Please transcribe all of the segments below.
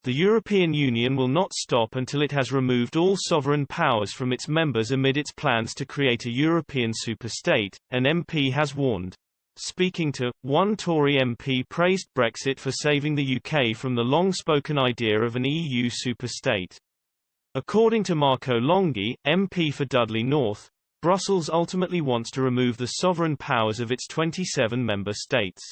The European Union will not stop until it has removed all sovereign powers from its members amid its plans to create a European superstate, an MP has warned. Speaking to one Tory MP praised Brexit for saving the UK from the long-spoken idea of an EU superstate. According to Marco Longhi, MP for Dudley North, Brussels ultimately wants to remove the sovereign powers of its 27 member states.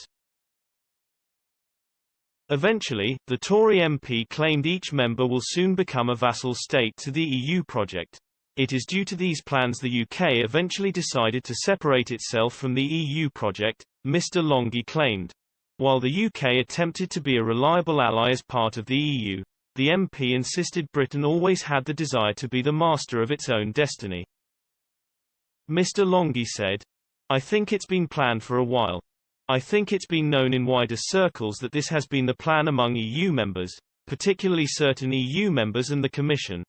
Eventually, the Tory MP claimed each member will soon become a vassal state to the EU project. It is due to these plans the UK eventually decided to separate itself from the EU project, Mr. Longhi claimed. While the UK attempted to be a reliable ally as part of the EU, the MP insisted Britain always had the desire to be the master of its own destiny. Mr. Longhi said, "I think it's been planned for a while. I think it's been known in wider circles that this has been the plan among EU members, particularly certain EU members and the Commission.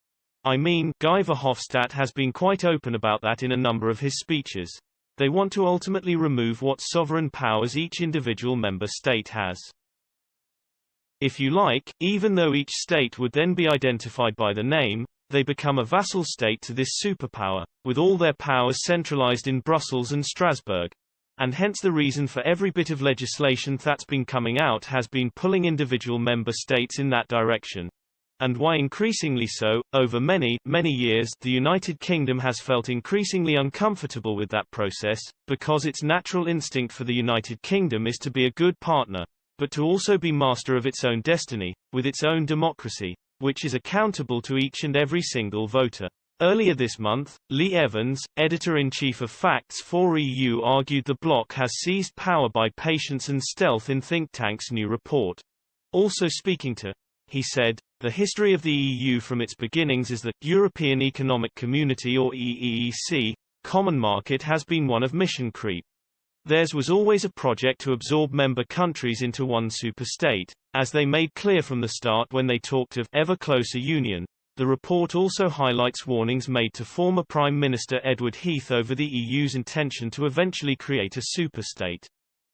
I mean, Guy Verhofstadt has been quite open about that in a number of his speeches. They want to ultimately remove what sovereign powers each individual member state has. If you like, even though each state would then be identified by the name, they become a vassal state to this superpower, with all their powers centralized in Brussels and Strasbourg. And hence the reason for every bit of legislation that's been coming out has been pulling individual member states in that direction. And why increasingly so, over many, many years, the United Kingdom has felt increasingly uncomfortable with that process, because its natural instinct for the United Kingdom is to be a good partner, but to also be master of its own destiny, with its own democracy, which is accountable to each and every single voter." Earlier this month, Lee Evans, editor-in-chief of Facts for EU, argued the bloc has seized power by patience and stealth in think tank's new report. Also speaking to, he said, "The history of the EU from its beginnings is that European Economic Community or EEC, common market has been one of mission creep. Theirs was always a project to absorb member countries into one superstate, as they made clear from the start when they talked of ever closer union." The report also highlights warnings made to former Prime Minister Edward Heath over the EU's intention to eventually create a superstate.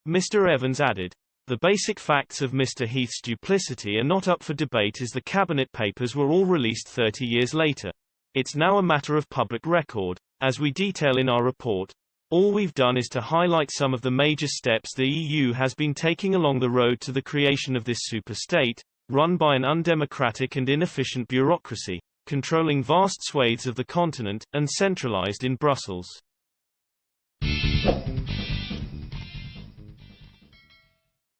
Mr. Evans added, "The basic facts of Mr. Heath's duplicity are not up for debate as the cabinet papers were all released 30 years later. It's now a matter of public record, as we detail in our report. All we've done is to highlight some of the major steps the EU has been taking along the road to the creation of this superstate, run by an undemocratic and inefficient bureaucracy, controlling vast swathes of the continent, and centralized in Brussels."